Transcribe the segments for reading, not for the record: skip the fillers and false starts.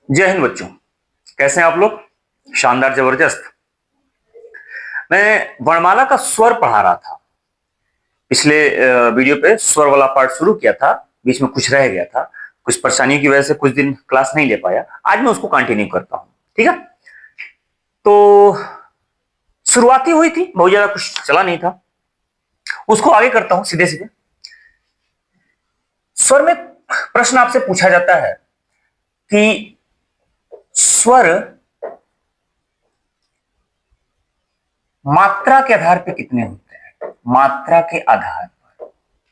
जय हिंद बच्चों। कैसे हैं आप लोग? शानदार, जबरदस्त। मैं वर्णमाला का स्वर पढ़ा रहा था। पिछले वीडियो पे स्वर वाला पार्ट शुरू किया था, बीच में कुछ रह गया था। कुछ परेशानियों की वजह से कुछ दिन क्लास नहीं ले पाया। आज मैं उसको कंटिन्यू करता हूं, ठीक है? तो शुरुआती हुई थी, बहुत ज्यादा कुछ चला नहीं था। उसको आगे करता हूं सीधे सीधे। स्वर में प्रश्न आपसे पूछा जाता है कि स्वर मात्रा के आधार पर कितने होते हैं? मात्रा के आधार पर,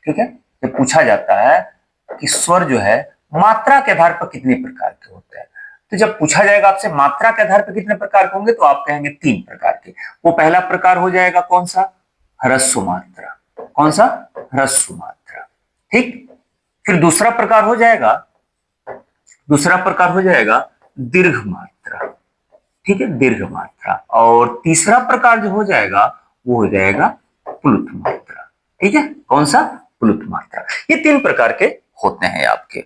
ठीक है? ये पूछा जाता है कि स्वर जो है मात्रा के आधार पर कितने प्रकार के होते हैं। तो जब पूछा जाएगा आपसे मात्रा के आधार पर कितने प्रकार के होंगे, तो आप कहेंगे 3 प्रकार के। वो पहला प्रकार हो जाएगा कौन सा? ह्रस्व मात्रा। कौन सा? ह्रस्व मात्रा। ठीक। फिर दूसरा प्रकार हो जाएगा दीर्घ मात्रा। ठीक है, दीर्घ मात्रा। और तीसरा प्रकार जो हो जाएगा वो हो जाएगा प्लुत मात्रा। ठीक है, कौन सा? प्लुत मात्रा। ये 3 प्रकार के होते हैं आपके।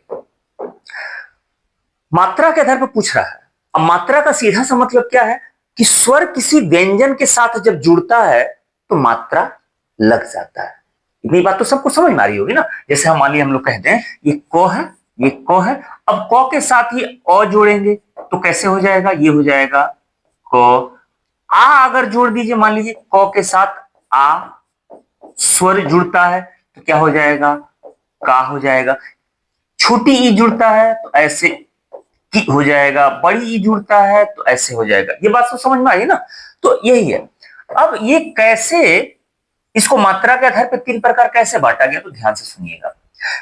मात्रा के आधार पर पूछ रहा है। अब मात्रा का सीधा सा मतलब क्या है कि स्वर किसी व्यंजन के साथ जब जुड़ता है तो मात्रा लग जाता है। इतनी बात तो सबको समझ में आ रही होगी ना। जैसे हम मान लीजिए हम लोग कहते हैं ये क है, ये क है। अब क के साथ ही अ जोड़ेंगे तो कैसे हो जाएगा? ये हो जाएगा क। आ अगर जोड़ दीजिए, मान लीजिए क के साथ आ, स्वर जुड़ता है तो क्या हो जाएगा? का हो जाएगा। छोटी ई जुड़ता है तो ऐसे की हो जाएगा, बड़ी ई जुड़ता है तो ऐसे हो जाएगा। ये बात तो समझ में आई ना। तो यही है। अब ये कैसे, इसको मात्रा के आधार पर 3 प्रकार कैसे बांटा गया, तो ध्यान से सुनिएगा।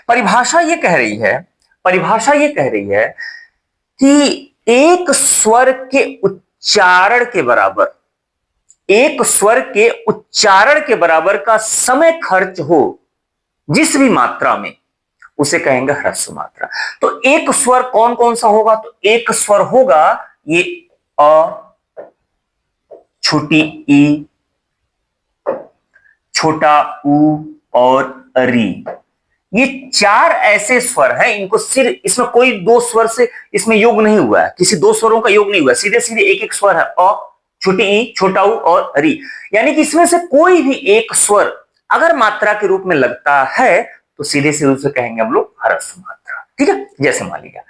परिभाषा ये कह रही है कि एक स्वर के उच्चारण के बराबर का समय खर्च हो जिस भी मात्रा में, उसे कहेंगे ह्रस्व मात्रा। तो एक स्वर कौन कौन सा होगा? तो एक स्वर होगा ये अ, छोटी ई, छोटा ऊ और री। ये 4 ऐसे स्वर हैं, इनको सिर्फ, इसमें कोई 2 स्वर से इसमें योग नहीं हुआ है, किसी 2 स्वरों का योग नहीं हुआ है। सीधे सीधे एक एक स्वर है, अ, छोटी ई, छोटा ऊ और री। यानी कि इसमें से कोई भी एक स्वर अगर मात्रा के रूप में लगता है तो सीधे सीधे उसे कहेंगे हम लोग ह्रस्व मात्रा। ठीक है? जैसे मान लीजिए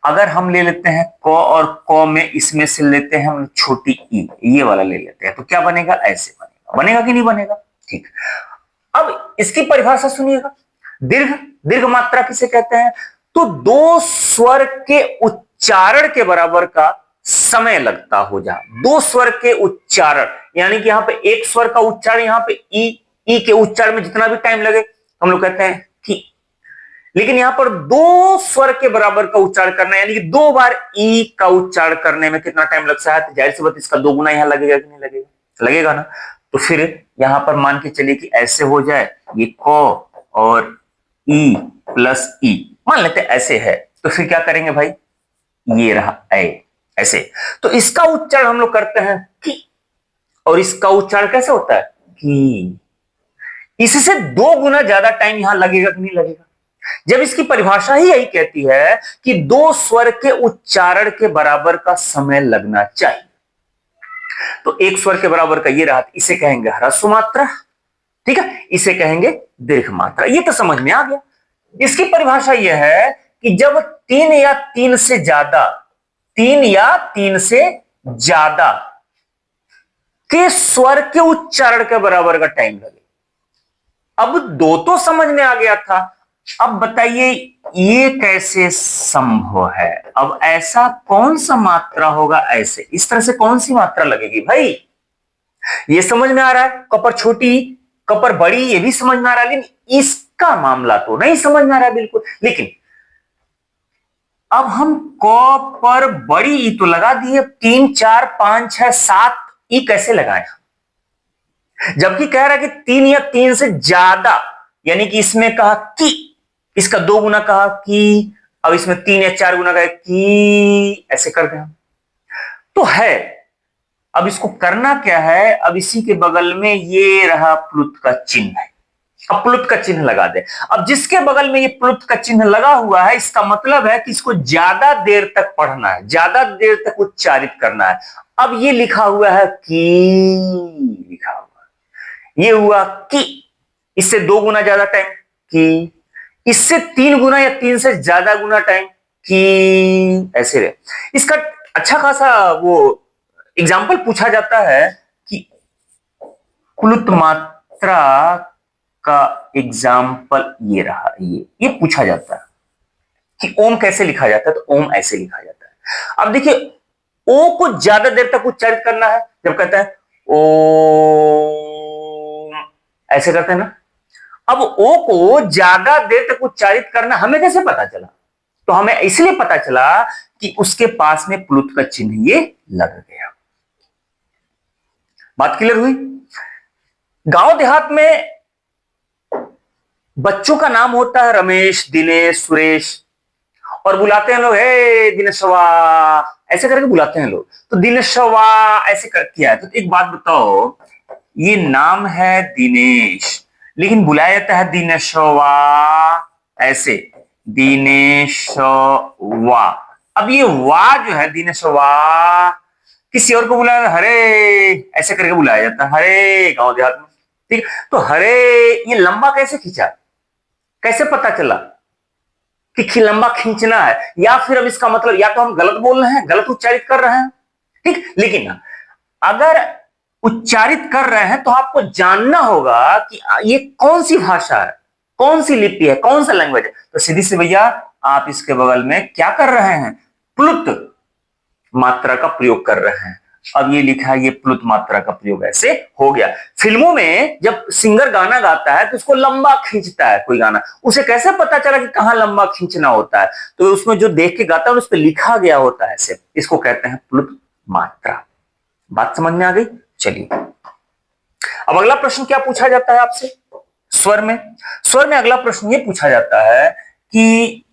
अगर हम ले लेते हैं क, और क में इसमें से लेते हैं हम छोटी ई, ये वाला ले लेते हैं, तो क्या बनेगा? ऐसे बनेगा कि नहीं बनेगा? ठीक। अब इसकी परिभाषा सुनिएगा। दीर्घ मात्रा किसे कहते हैं? तो 2 स्वर के उच्चारण के बराबर का समय लगता हो जा। 2 स्वर के उच्चारण, यानी कि यहां पे एक स्वर का उच्चारण, यहां पे ई के उच्चारण में जितना भी टाइम लगे हम लोग कहते हैं कि, लेकिन यहां पर 2 स्वर के बराबर का उच्चारण करना, यानी कि 2 बार ई का उच्चारण करने में कितना टाइम लगता है? तो जाहिर सी बात इसका 2 गुना यहां लगेगा कि नहीं लगेगा? लगेगा ना। तो फिर यहां पर मान के चलिए कि ऐसे हो जाए, ये क और ई प्लस ई, मान लेते ऐसे है, तो फिर क्या करेंगे भाई? ये रहा ए, ऐसे। तो इसका उच्चारण हम लोग करते हैं कि, और इसका उच्चारण कैसे होता है? कि। इससे 2 गुना ज्यादा टाइम यहां लगेगा कि नहीं लगेगा? जब इसकी परिभाषा ही यही कहती है कि 2 स्वर के उच्चारण के बराबर का समय लगना चाहिए, तो एक स्वर के बराबर का ये रहा, इसे कहेंगे ह्रस्व मात्रा। ठीक है, इसे कहेंगे दीर्घ मात्रा। ये तो समझ में आ गया। इसकी परिभाषा यह है कि जब 3 या 3 से ज्यादा के स्वर के उच्चारण के बराबर का टाइम लगे। अब 2 तो समझ में आ गया था। अब बताइए ये कैसे संभव है? अब ऐसा कौन सा मात्रा होगा? ऐसे इस तरह से कौन सी मात्रा लगेगी भाई? ये समझ में आ रहा है। कपर छोटी, कपर बड़ी, ये भी समझ में आ रहा है, लेकिन इसका मामला तो नहीं समझ में आ रहा है बिल्कुल। लेकिन अब हम क पर बड़ी ई तो लगा दिए, 3 4 5 6 7 ई कैसे लगाएं? जबकि कह रहा है कि 3 या 3 से ज्यादा, यानी कि इसमें कहा कि, इसका 2 गुना कहा कि, अब इसमें 3 या 4 गुना कहा कि, ऐसे कर दें हम तो है। अब इसको करना क्या है? अब इसी के बगल में ये रहा प्लुत का चिन्ह है, अब प्लुत का चिन्ह लगा दे। अब जिसके बगल में ये प्लुत का चिन्ह लगा हुआ है, इसका मतलब है कि इसको ज्यादा देर तक पढ़ना है, ज्यादा देर तक उच्चारित करना है। अब ये लिखा हुआ है की, लिखा हुआ ये हुआ कि, इससे 2 गुना ज्यादा टाइम की, इससे 3 गुना या 3 से ज्यादा गुना टाइम की, ऐसे रहे। इसका अच्छा खासा वो एग्जाम्पल पूछा जाता है कि प्लुत मात्रा का एग्जाम्पल ये रहा, ये पूछा जाता है कि ओम कैसे लिखा जाता है, तो ओम ऐसे लिखा जाता है। अब देखिए, ओ को ज्यादा देर तक उच्चारित करना है, जब कहता है ओम, ऐसे करते हैं ना। अब ओ को ज्यादा देर तक उच्चारित करना हमें कैसे पता चला? तो हमें इसलिए पता चला कि उसके पास में प्लुत का चिन्ह ये लग गया। बात क्लियर हुई? गांव देहात में बच्चों का नाम होता है रमेश, दिनेश, सुरेश, और बुलाते हैं लोग, हे दिनेशवा, ऐसे करके बुलाते हैं लोग। तो दिनेशवा ऐसे किया है। तो एक बात बताओ, ये नाम है दिनेश, लेकिन बुलाया जाता है दिनेशवा, ऐसे दिनेशवा। अब ये वा जो है दिनेशवा, किसी और को बुलाया, हरे ऐसे करके बुलाया जाता है, हरे, गांव देहात में। ठीक, तो हरे ये लंबा कैसे खींचा, कैसे पता चला कि लंबा खींचना है? या फिर अब इसका मतलब या तो हम गलत बोल रहे हैं, गलत उच्चारित कर रहे हैं, ठीक। लेकिन अगर उच्चारित कर रहे हैं तो आपको जानना होगा कि ये कौन सी भाषा है, कौन सी लिपि है, कौन सा लैंग्वेज है। तो सीधी से भैया आप इसके बगल में क्या कर रहे हैं, प्लुत मात्रा का प्रयोग कर रहे हैं। अब ये लिखा है, ये प्लुत मात्रा का प्रयोग ऐसे हो गया। फिल्मों में जब सिंगर गाना गाता है तो उसको लंबा खींचता है कोई गाना, उसे कैसे पता चला कि कहां लंबा खींचना होता है? तो उसमें जो देख के गाता है उस पर लिखा गया होता है ऐसे, इसको कहते हैं प्लुत मात्रा। बात समझ में आ गई? चलिए, अब अगला प्रश्न क्या पूछा जाता है आपसे स्वर में? स्वर में अगला प्रश्न ये पूछा जाता है कि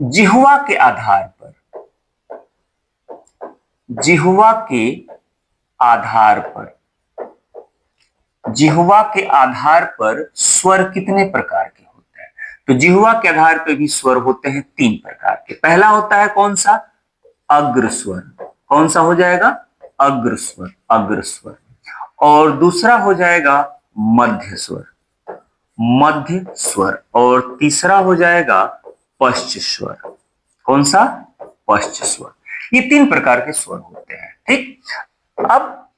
जिह्वा के आधार पर, जिह्वा के आधार पर, जिह्वा के आधार पर स्वर कितने प्रकार के होते हैं? तो जिह्वा के आधार पर भी स्वर होते हैं 3 प्रकार के। पहला होता है कौन सा? अग्र स्वर। कौन सा हो जाएगा? अग्र स्वर, अग्र स्वर। और दूसरा हो जाएगा मध्य स्वर, मध्य स्वर। और तीसरा हो जाएगा पश्च स्वर। कौन सा? पश्च स्वर। ये 3 प्रकार के स्वर होते हैं, ठीक। अब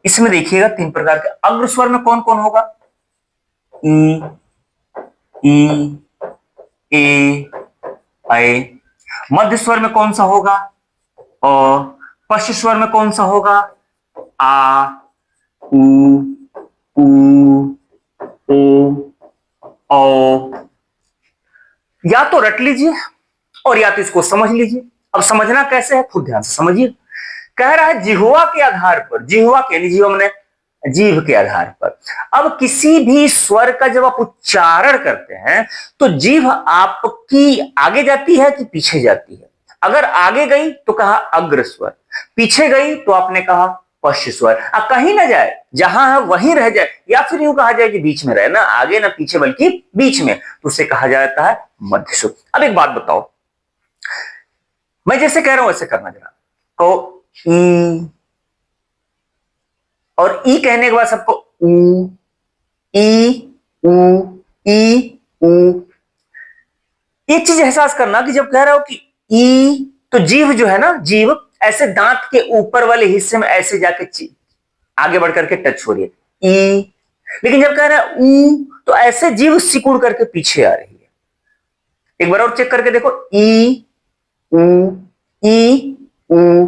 इसमें देखिएगा 3 प्रकार के। अग्र स्वर में कौन कौन होगा? ई, ई, ए, ऐ। मध्य स्वर में कौन सा होगा? अ। पश्च स्वर में कौन सा होगा? आ, उ, ओ, औ। या तो रट लीजिए और या तो इसको समझ लीजिए। अब समझना कैसे है, खुद ध्यान से समझिए। कह रहा है जिह्वा के आधार पर, जिह्वा के लिए जीव हमने जीभ के आधार पर। अब किसी भी स्वर का जब आप उच्चारण करते हैं तो जीभ आपकी आगे जाती है कि पीछे जाती है? अगर आगे गई तो कहा अग्र स्वर, पीछे गई तो आपने कहा पश्च स्वर। कहीं ना जाए, जहां है वहीं रह जाए, या फिर यूं कहा जाए कि बीच में रहे, ना आगे ना पीछे बल्कि बीच में, तो उसे कहा जाता है मध्य स्वर। अब एक बात बताओ, मैं जैसे कह रहा हूं वैसे करना जरा। कहो ई, और ई कहने के बाद सबको ऊ, ई, ऊ, ई, ऊ। एक चीज एहसास करना कि जब कह रहा हो कि ई, तो जीभ जो है ना, जीभ ऐसे दांत के ऊपर वाले हिस्से में ऐसे जाके आगे बढ़ करके टच हो रही है, ई। लेकिन जब कह रहा है ऊ, तो ऐसे जीभ सिकुड़ करके पीछे आ रही है। एक बार और चेक करके देखो, ई, ऊ, ई, ऊ।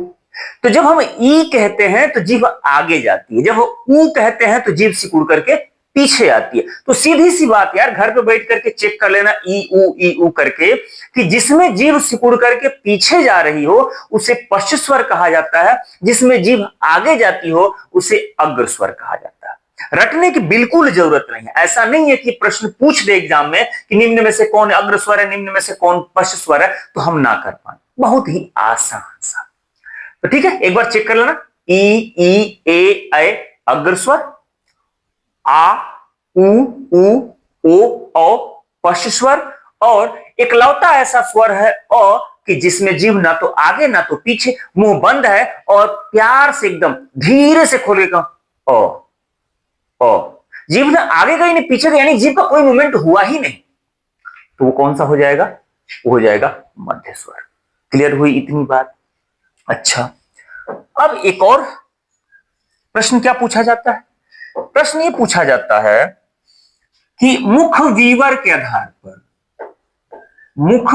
तो जब हम ई कहते हैं तो जीभ आगे जाती है, जब ऊ कहते हैं तो जीभ सिकुड़ करके पीछे आती है। तो सीधी सी बात यार, घर पे बैठ करके चेक कर लेना ई ऊ करके, कि जिसमें जीभ सिकुड़ करके पीछे जा रही हो उसे पश्च स्वर कहा जाता है, जिसमें जीभ आगे जाती हो उसे अग्र स्वर कहा जाता है। रटने की बिल्कुल जरूरत नहीं है। ऐसा नहीं है कि प्रश्न पूछ दे एग्जाम में कि निम्न में से कौन अग्र स्वर है, निम्न में से कौन पश्च स्वर है, तो हम ना कर पाए। बहुत ही आसान सा। तो ठीक है, एक बार चेक कर लेना। ई, ए, ऐ अग्र स्वर, आ, उ, ओ, औ, पश्च स्वर, और इकलौता ऐसा स्वर है अ कि जिसमें जीभ ना तो आगे ना तो पीछे, मुंह बंद है और प्यार से एकदम धीरे से खोलेगा अ, अ। जीभ ना आगे गई नहीं पीछे गई, यानी जीभ का कोई मूवमेंट हुआ ही नहीं, तो वो कौन सा हो जाएगा? वो हो जाएगा मध्य स्वर। क्लियर हुई इतनी बात? अच्छा, अब एक और प्रश्न क्या पूछा जाता है? प्रश्न ये पूछा जाता है कि मुख वीवर के आधार पर, मुख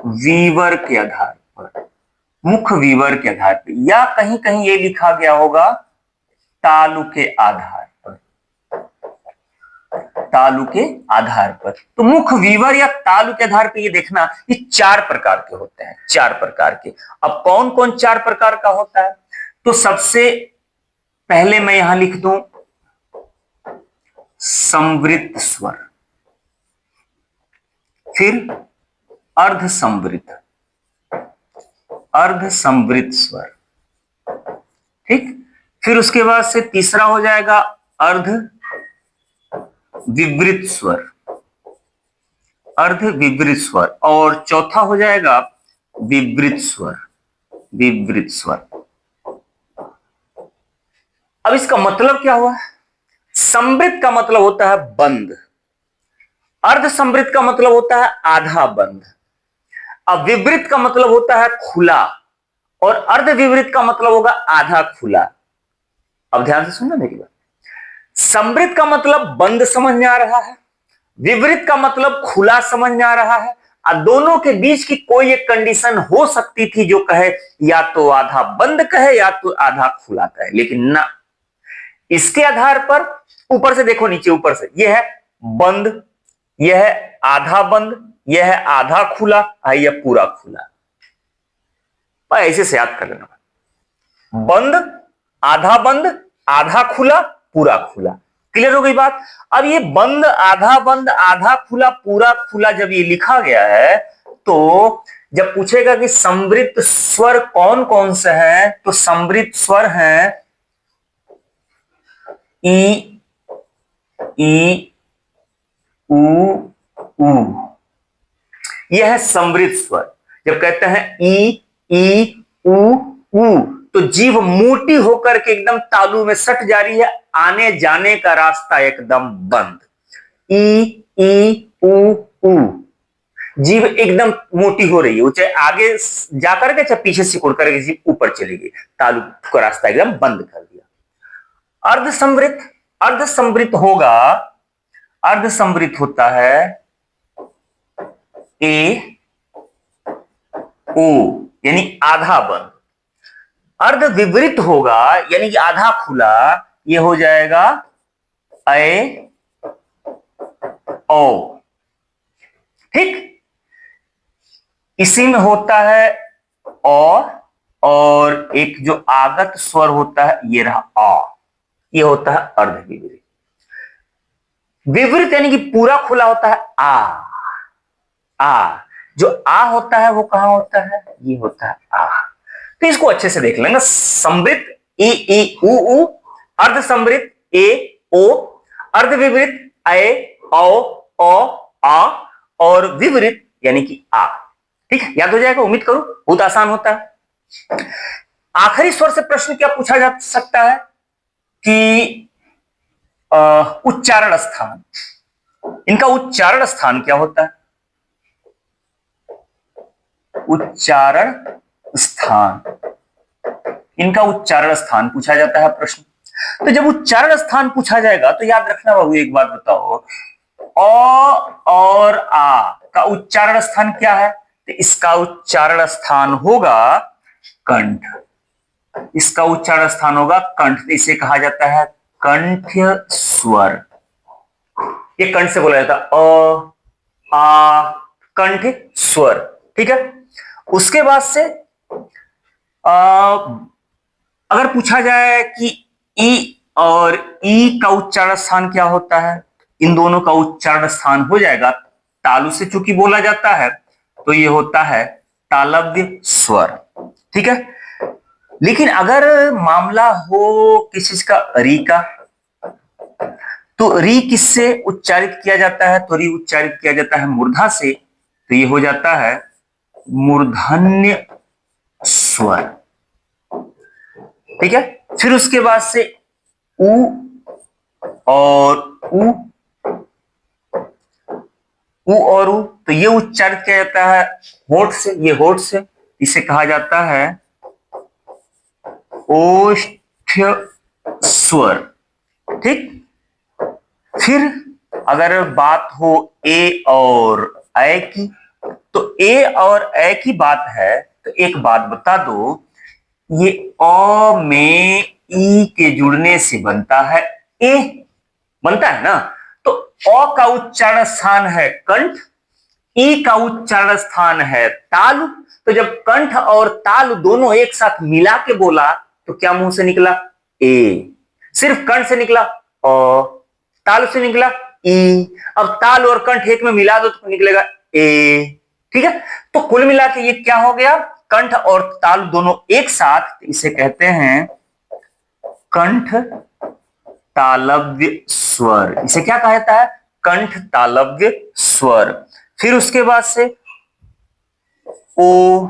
वीवर के आधार पर, मुख वीवर के आधार पर, या कहीं कहीं ये लिखा गया होगा तालु के आधार पर, तालु के आधार पर। तो मुख वीवर या तालु के आधार पर ये देखना, ये 4 प्रकार के होते हैं, 4 प्रकार के। अब कौन कौन 4 प्रकार का होता है? तो सबसे पहले मैं यहां लिख दूं संवृत स्वर, फिर अर्ध संवृत, अर्ध संवृत स्वर, ठीक। फिर उसके बाद से तीसरा हो जाएगा अर्ध विवृत स्वर, अर्ध विवृत स्वर, और चौथा हो जाएगा विवृत स्वर, विवृत स्वर। अब इसका मतलब क्या हुआ? संवृत का मतलब होता है बंद, अर्ध संवृत का मतलब होता है आधा बंद, अब विवृत का मतलब होता है खुला, और अर्ध विवृत का मतलब होगा आधा खुला। अब ध्यान से सुनना मेरी बात। संवृत का मतलब बंद समझ में आ रहा है, विवृत का मतलब खुला समझ में आ रहा है, और दोनों के बीच की कोई एक कंडीशन हो सकती थी जो कहे या तो आधा बंद कहे या तो आधा खुला कहे, लेकिन ना, इसके आधार पर ऊपर से देखो, नीचे ऊपर से यह है बंद, यह है आधा बंद, यह है आधा खुला, यह पूरा खुला। ऐसे से याद कर लेना, बंद, आधा खुला, पूरा खुला। क्लियर हो गई बात? अब ये बंद, आधा खुला, पूरा खुला जब ये लिखा गया है, तो जब पूछेगा कि संवृत स्वर कौन कौन से हैं, तो संवृत स्वर हैं ई, उ। यह है संवृत स्वर। जब कहते हैं ई, उ, तो जीभ मोटी होकर के एकदम तालु में सट जा रही है, आने जाने का रास्ता एकदम बंद। ई, उ, जीभ एकदम मोटी हो रही है, वो चाहे आगे जाकर के चाहे पीछे सिकुड़ करके जीभ ऊपर चली गई, तालु का रास्ता एकदम बंद कर दिया। अर्धसंवृत, अर्धसंवृत होगा, अर्धसंवृत होता है ए, ओ, यानी आधा बंद। अर्ध विवृत होगा यानी कि आधा खुला, ये हो जाएगा ए, ओ, ठीक। इसी में होता है और एक जो आगत स्वर होता है ये रहा आ, ये होता है अर्ध विवृत। विवृत यानी कि पूरा खुला होता है आ, जो आ होता है वो कहां होता है? ये होता है आ। तो इसको अच्छे से देख लेंगे। संवृत ई, उ, अर्ध संवृत ए, ओ, अर्ध विवृत ए, ओ, आ, और विवृत यानी कि आ। ठीक है, याद हो जाएगा, उम्मीद करूं, बहुत आसान होता है। आखिरी स्वर से प्रश्न क्या पूछा जा सकता है कि उच्चारण स्थान, इनका उच्चारण स्थान क्या होता है? उच्चारण स्थान, इनका उच्चारण स्थान पूछा जाता है प्रश्न। तो जब उच्चारण स्थान पूछा जाएगा तो याद रखना बाबू, एक बात बताओ, अ और आ का उच्चारण स्थान क्या है? तो इसका उच्चारण स्थान होगा कंठ, इसका उच्चारण स्थान होगा कंठ। इसे कहा जाता है कंठ्य स्वर। ये कंठ से बोला जाता है आ, कंठ स्वर। ठीक है, उसके बाद से अगर पूछा जाए कि ई और ई का उच्चारण स्थान क्या होता है, इन दोनों का उच्चारण स्थान हो जाएगा, तालु से चूंकि बोला जाता है तो ये होता है तालव्य स्वर। ठीक है, लेकिन अगर मामला हो किसी चीज का री का, तो री किससे उच्चारित किया जाता है? तो री उच्चारित किया जाता है मूर्धा से, तो ये हो जाता है मूर्धन्य स्वर। ठीक है, फिर उसके बाद से उ और उ, और उ, तो ये उच्चारित किया जाता है होठ से, ये होठ से, इसे कहा जाता है ओष्ठ्य स्वर। ठीक, फिर अगर बात हो ए और ऐ की, तो ए और ऐ की बात है, तो एक बात बता दो, ये अ में ई के जुड़ने से बनता है ए, बनता है ना। तो अ का उच्चारण स्थान है कंठ, ई का उच्चारण स्थान है तालु। तो जब कंठ और तालु दोनों एक साथ मिला के बोला तो क्या मुंह से निकला? ए। सिर्फ कंठ से निकला अ, तालु से निकला ई। अब ताल और कंठ एक में मिला दो तो निकलेगा ए। ठीक है, तो कुल मिला के ये क्या हो गया? कंठ और तालु दोनों एक साथ, इसे कहते हैं कंठ तालव्य स्वर। इसे क्या कहा जाता है? कंठ तालव्य स्वर। फिर उसके बाद से ओ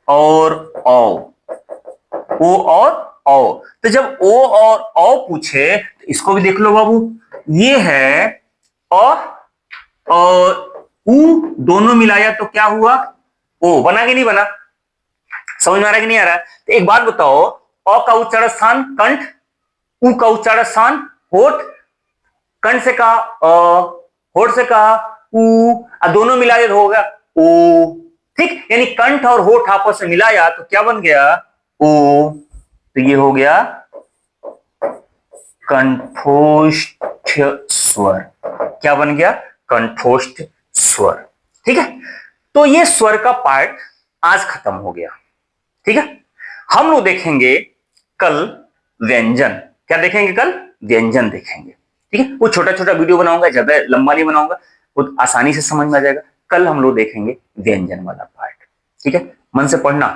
और औ, ओ और औ। तो जब ओ और औ पूछे तो इसको भी देख लो बाबू, ये है अ और उ दोनों मिलाया तो क्या हुआ? ओ। बना कि नहीं बना? समझ में आ रहा है कि नहीं आ रहा है? तो एक बात बताओ, अ का उच्चारण स्थान कंठ, उ का उच्चारण स्थान होठ, कंठ से कहा अ, होठ से कहा उ, दोनों मिलाए तो होगा ओ। ठीक, यानी कंठ और होठ आपस में मिलाया तो क्या बन गया? ओ। तो ये हो गया कंठोष्ठ स्वर। क्या बन गया? कंठोष्ठ स्वर। ठीक है, तो ये स्वर का पार्ट आज खत्म हो गया। ठीक है, हम लोग देखेंगे कल व्यंजन। क्या देखेंगे कल? व्यंजन देखेंगे। ठीक है, वो छोटा छोटा वीडियो बनाऊंगा, ज्यादा लंबा नहीं बनाऊंगा, वो आसानी से समझ में आ जाएगा। कल हम लोग देखेंगे व्यंजन वाला पार्ट। ठीक है, मन से पढ़ना।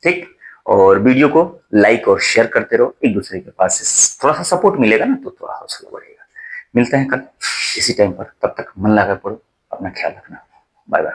ठीक, और वीडियो को लाइक और शेयर करते रहो एक दूसरे के पास, से थोड़ा सा सपोर्ट मिलेगा ना तो थोड़ा हौसला बढ़ेगा। मिलते हैं कल इसी टाइम पर, तब तक मन लगा पढ़ो, अपना ख्याल रखना। Bye bye.